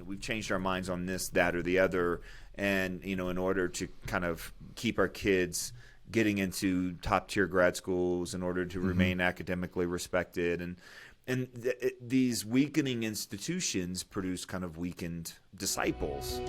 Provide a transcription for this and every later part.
we've changed our minds on this, that, or the other, and in order to kind of keep our kids getting into top-tier grad schools, in order to remain academically respected, and these weakening institutions produce kind of weakened disciples.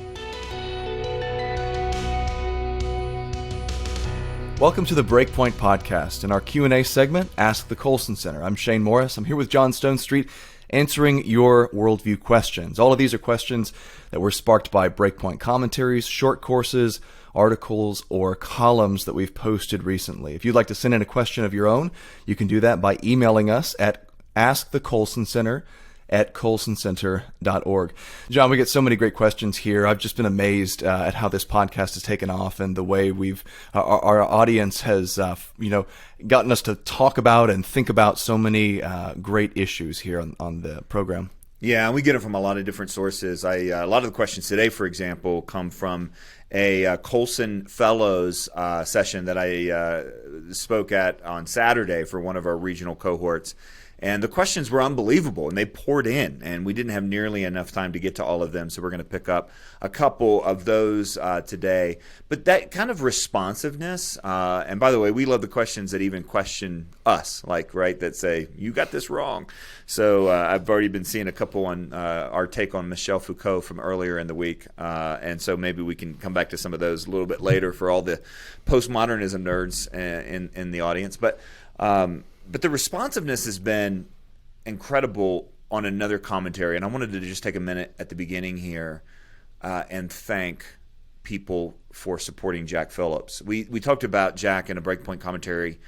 Welcome to the Breakpoint Podcast. In our Q&A segment, Ask the Colson Center. I'm Shane Morris. I'm here with John Stonestreet, answering your worldview questions. All of these are questions that were sparked by Breakpoint commentaries, short courses, articles, or columns that we've posted recently. If you'd like to send in a question of your own, you can do that by emailing us at askthecolsoncenter@colsoncenter.org. John, we get so many great questions here. I've just been amazed at how this podcast has taken off and the way our audience has gotten us to talk about and think about so many great issues here on the program. Yeah, and we get it from a lot of different sources. A lot of the questions today, for example, come from a Colson Fellows session that I spoke at on Saturday for one of our regional cohorts. And the questions were unbelievable, and they poured in, and we didn't have nearly enough time to get to all of them, so we're going to pick up a couple of those today. But that kind of responsiveness, and by the way, we love the questions that even question us, that say, you got this wrong. So I've already been seeing a couple on our take on Michel Foucault from earlier in the week, and so maybe we can come back to some of those a little bit later for all the postmodernism nerds in the audience. But the responsiveness has been incredible on another commentary, and I wanted to just take a minute at the beginning here and thank people for supporting Jack Phillips. We talked about Jack in a Breakpoint commentary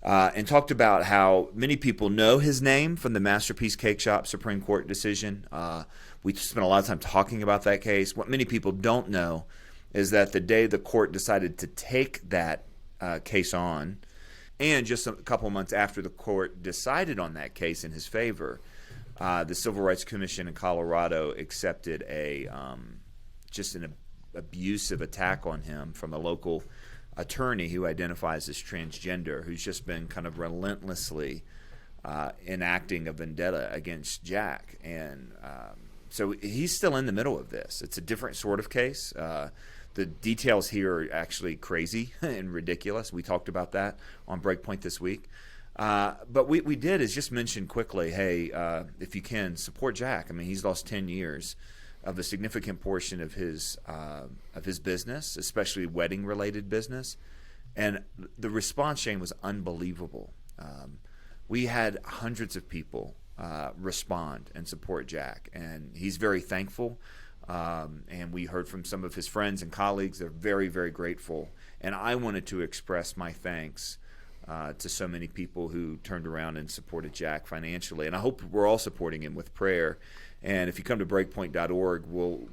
and talked about how many people know his name from the Masterpiece Cake Shop Supreme Court decision. We spent a lot of time talking about that case. What many people don't know is that the day the court decided to take that case on, and just a couple months after the court decided on that case in his favor, the Civil Rights Commission in Colorado accepted just an abusive attack on him from a local attorney who identifies as transgender, who's just been kind of relentlessly enacting a vendetta against Jack. And so he's still in the middle of this. It's a different sort of case. The details here are actually crazy and ridiculous. We talked about that on Breakpoint this week. But we did is just mention quickly, hey, if you can, support Jack. I mean, he's lost 10 years of a significant portion of his business, especially wedding-related business. And the response, Shane, was unbelievable. We had hundreds of people respond and support Jack, and he's very thankful. And we heard from some of his friends and colleagues. They're very, very grateful. And I wanted to express my thanks to so many people who turned around and supported Jack financially. And I hope we're all supporting him with prayer. And if you come to breakpoint.org, we'll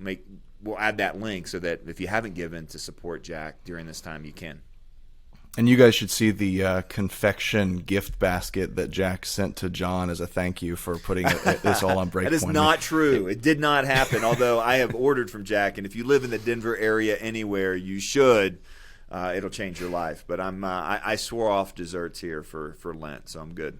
add that link so that if you haven't given to support Jack during this time, you can. And you guys should see the confection gift basket that Jack sent to John as a thank you for putting this all on Breakpoint. That is not true. It did not happen, although I have ordered from Jack. And if you live in the Denver area anywhere, you should. It'll change your life. But I swore off desserts here for Lent, so I'm good.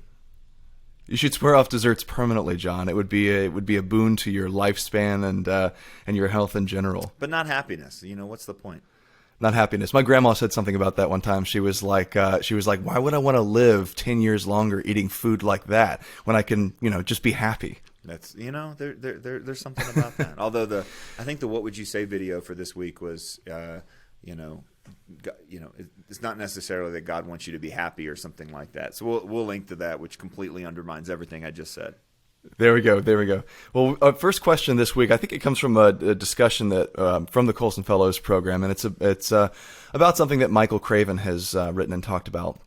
You should swear off desserts permanently, John. It would be a boon to your lifespan and your health in general. But not happiness. What's the point? Not happiness. My grandma said something about that one time. She was like, why would I want to live 10 years longer eating food like that when I can, just be happy? That's, there's something about that. Although I think the What Would You Say video for this week was, it's not necessarily that God wants you to be happy or something like that. So we'll link to that, which completely undermines everything I just said. There we go. Well, first question this week, I think it comes from a discussion that from the Colson Fellows program, and it's about something that Michael Craven has written and talked about.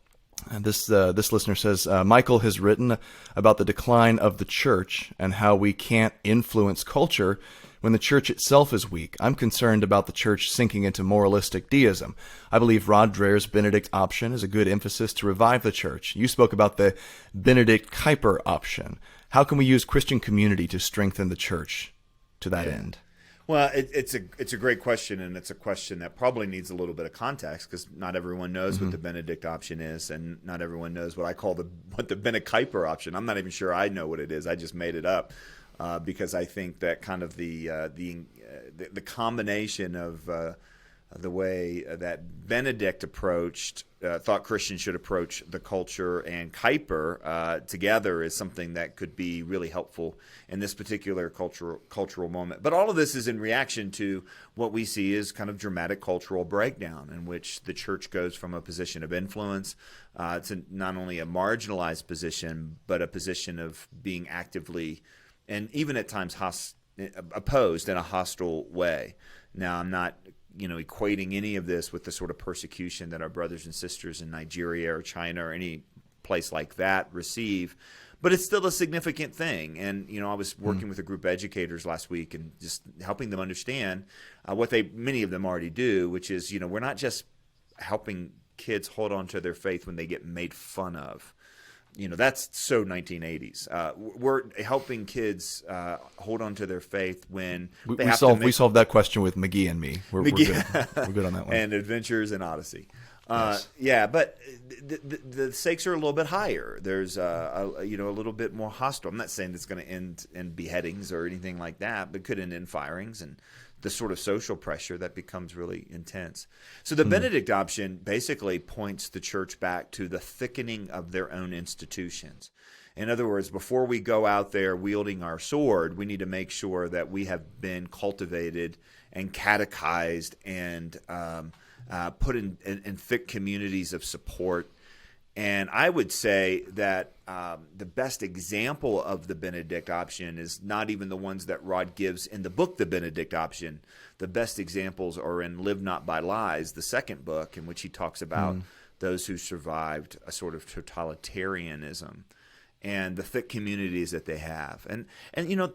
And this listener says, Michael has written about the decline of the church and how we can't influence culture when the church itself is weak. I'm concerned about the church sinking into moralistic deism. I believe Rod Dreher's Benedict Option is a good emphasis to revive the church. You spoke about the Benedict Kuyper option. How can we use Christian community to strengthen the church to that end? Well, it's a great question, and it's a question that probably needs a little bit of context because not everyone knows what the Benedict option is, and not everyone knows what I call what the Bene-Kuyper option. I'm not even sure I know what it is. I just made it up. because I think that kind of the combination of the way that Benedict thought Christians should approach the culture, and Kuyper together is something that could be really helpful in this particular cultural moment. But all of this is in reaction to what we see as kind of dramatic cultural breakdown, in which the church goes from a position of influence to not only a marginalized position, but a position of being actively and even at times opposed in a hostile way. Now, I'm not equating any of this with the sort of persecution that our brothers and sisters in Nigeria or China or any place like that receive, but it's still a significant thing. And I was working with a group of educators last week and just helping them understand what many of them already do, which is we're not just helping kids hold on to their faith when they get made fun of. That's so 1980s. We're helping kids hold on to their faith when we solved that question with McGee and me. We're good. We're good on that one. And Adventures in Odyssey. Yes. Yeah, but the stakes are a little bit higher. There's a little bit more hostile. I'm not saying it's going to end in beheadings or anything like that, but could end in firings and the sort of social pressure that becomes really intense. So the Benedict option basically points the church back to the thickening of their own institutions. In other words, before we go out there wielding our sword, we need to make sure that we have been cultivated and catechized and put in thick communities of support. And I would say that the best example of the Benedict option is not even the ones that Rod gives in the book, The Benedict Option. The best examples are in Live Not by Lies, the second book, in which he talks about those who survived a sort of totalitarianism and the thick communities that they have. And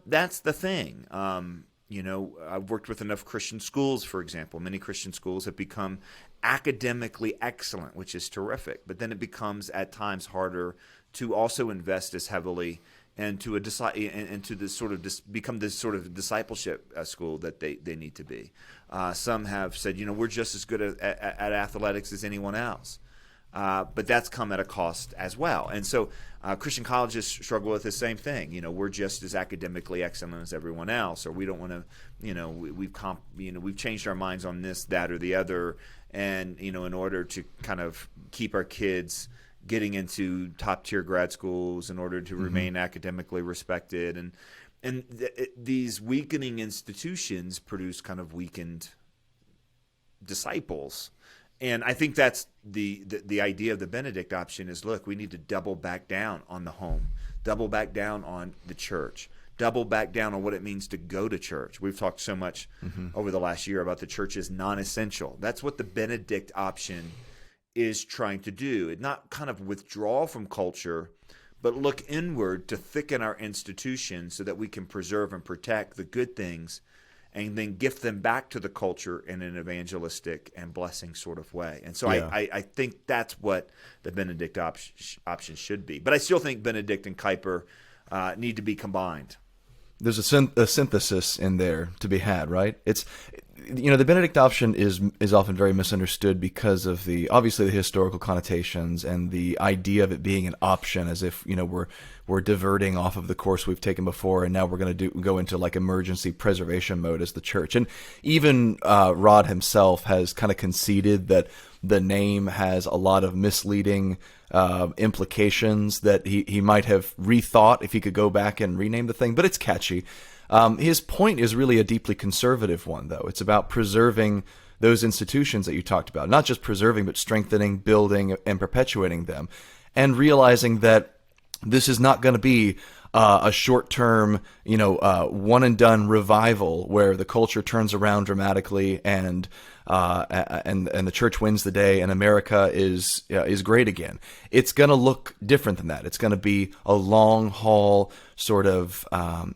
that's the thing. I've worked with enough Christian schools, for example. Many Christian schools have become academically excellent, which is terrific. But then it becomes at times harder to also invest as heavily and to become this sort of discipleship school that they need to be. Some have said, we're just as good at athletics as anyone else. But that's come at a cost as well. And so Christian colleges struggle with the same thing. We're just as academically excellent as everyone else, or we don't want to, we've changed our minds on this, that, or the other. And, in order to kind of keep our kids getting into top tier grad schools, in order to remain academically respected. And these weakening institutions produce kind of weakened disciples. And I think that's the idea of the Benedict option is, look, we need to double back down on the home, double back down on the church, double back down on what it means to go to church. We've talked so much over the last year about the church is non-essential. That's what the Benedict option is trying to do. It not kind of withdraw from culture, but look inward to thicken our institutions so that we can preserve and protect the good things and then gift them back to the culture in an evangelistic and blessing sort of way. And so I think that's what the Benedict option should be. But I still think Benedict and Kuyper need to be combined. There's a synthesis in there to be had, right? It's the Benedict option is often very misunderstood because of obviously the historical connotations and the idea of it being an option, as if we're diverting off of the course we've taken before, and now we're going to go into like emergency preservation mode as the church. And even Rod himself has kind of conceded that the name has a lot of misleading implications that he might have rethought if he could go back and rename the thing, but it's catchy. His point is really a deeply conservative one, though. It's about preserving those institutions that you talked about, not just preserving, but strengthening, building, and perpetuating them, and realizing that this is not going to be a short-term, one-and-done revival where the culture turns around dramatically and the church wins the day and America is great again. It's going to look different than that. It's going to be a long-haul sort of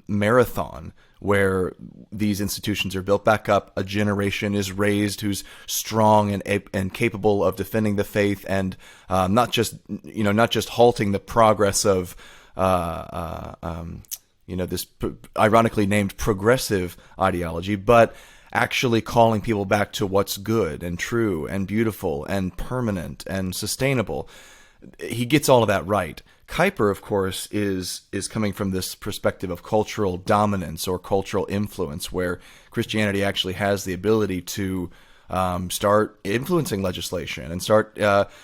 marathon where these institutions are built back up, a generation is raised who's strong and capable of defending the faith, and not just halting the progress of this ironically named progressive ideology, but actually calling people back to what's good and true and beautiful and permanent and sustainable. he gets all of that right. Kuyper, of course, is coming from this perspective of cultural dominance or cultural influence, where Christianity actually has the ability to start influencing legislation and start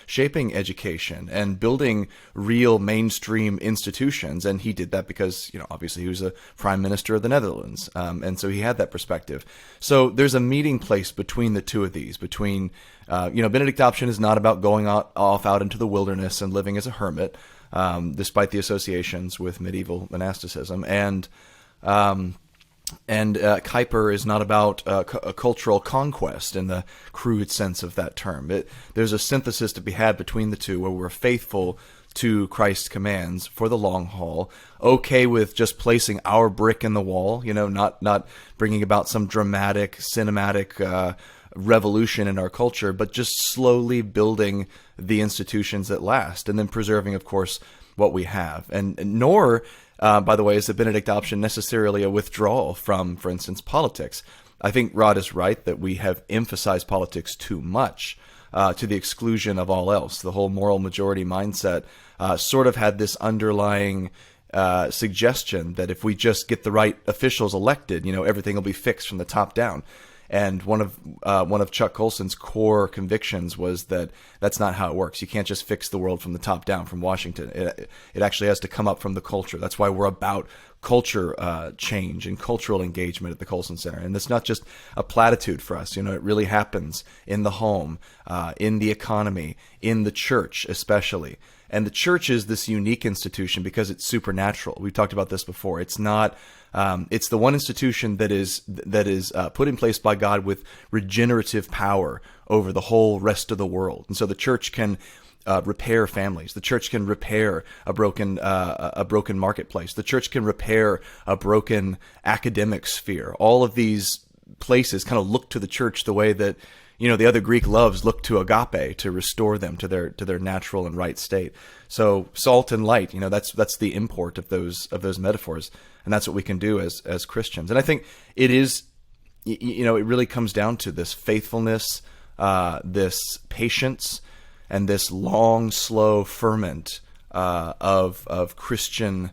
shaping education and building real mainstream institutions. And he did that because, obviously he was a prime minister of the Netherlands. And so he had that perspective. So there's a meeting place between the two of these, between, Benedict Option is not about going off out into the wilderness and living as a hermit, despite the associations with medieval monasticism. And Kuyper is not about a cultural conquest in the crude sense of that term. There's a synthesis to be had between the two, where we're faithful to Christ's commands for the long haul, okay with just placing our brick in the wall, not bringing about some dramatic, cinematic revolution in our culture, but just slowly building the institutions that last, and then preserving, of course, what we have. And nor, by the way, is the Benedict Option necessarily a withdrawal from, for instance, politics. I think Rod is right that we have emphasized politics too much, to the exclusion of all else. The whole moral majority mindset sort of had this underlying suggestion that if we just get the right officials elected, everything will be fixed from the top down. And one of Chuck Colson's core convictions was that that's not how it works. You can't just fix the world from the top down from Washington. It actually has to come up from the culture. That's why we're about culture change and cultural engagement at the Colson Center. And it's not just a platitude for us. It really happens in the home, in the economy, in the church especially. And the church is this unique institution because it's supernatural. We've talked about this before. It's not. It's the one institution that is put in place by God with regenerative power over the whole rest of the world. And so the church can repair families. The church can repair a broken marketplace. The church can repair a broken academic sphere. All of these places kind of look to the church the way that the other Greek loves look to agape to restore them to their natural and right state. So salt and light, that's the import of those metaphors, and that's what we can do as Christians. And I think it is, it really comes down to this faithfulness, this patience, and this long, slow ferment of Christian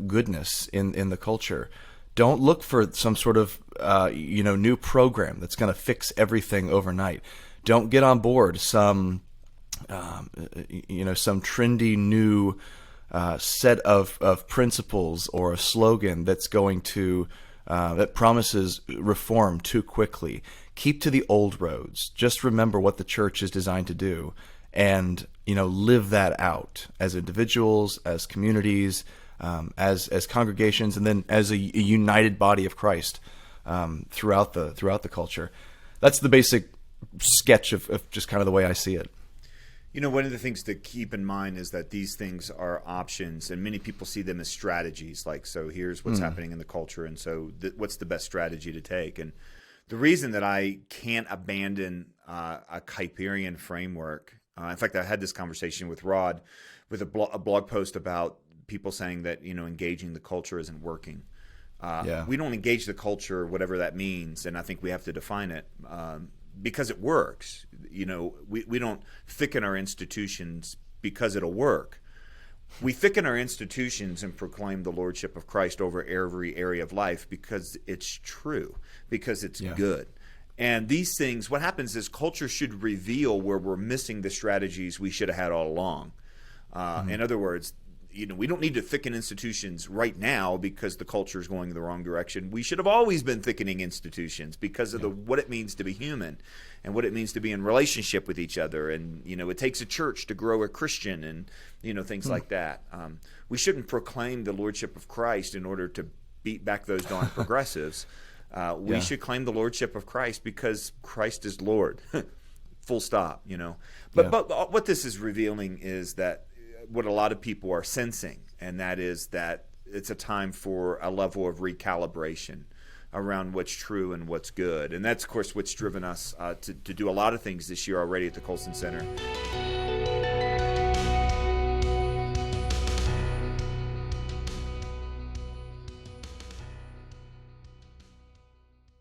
goodness in the culture. Don't look for some sort of new program that's going to fix everything overnight. Don't get on board some trendy new set of principles or a slogan that's going to that promises reform too quickly. Keep to the old roads. Just remember what the church is designed to do, and live that out as individuals, as communities, as congregations, and then as a united body of Christ throughout the culture. That's the basic sketch of just kind of the way I see it. One of the things to keep in mind is that these things are options, and many people see them as strategies. Like, so here's what's happening in the culture, and so what's the best strategy to take? And the reason that I can't abandon a Kuyperian framework, in fact, I had this conversation with Rod with a blog post about people saying that engaging the culture isn't working. We don't engage the culture, whatever that means, and I think we have to define it because it works. We don't thicken our institutions because it'll work. We thicken our institutions and proclaim the lordship of Christ over every area of life because it's true, because it's good. And these things, what happens is culture should reveal where we're missing the strategies we should have had all along. In other words, we don't need to thicken institutions right now because the culture is going in the wrong direction. We should have always been thickening institutions because of what it means to be human and what it means to be in relationship with each other. And, it takes a church to grow a Christian and, things like that. We shouldn't proclaim the lordship of Christ in order to beat back those darn progressives. We should claim the lordship of Christ because Christ is Lord. Full stop, But what this is revealing is that what a lot of people are sensing, and that is that it's a time for a level of recalibration around what's true and what's good. And that's, of course, what's driven us to do a lot of things this year already at the Colson Center.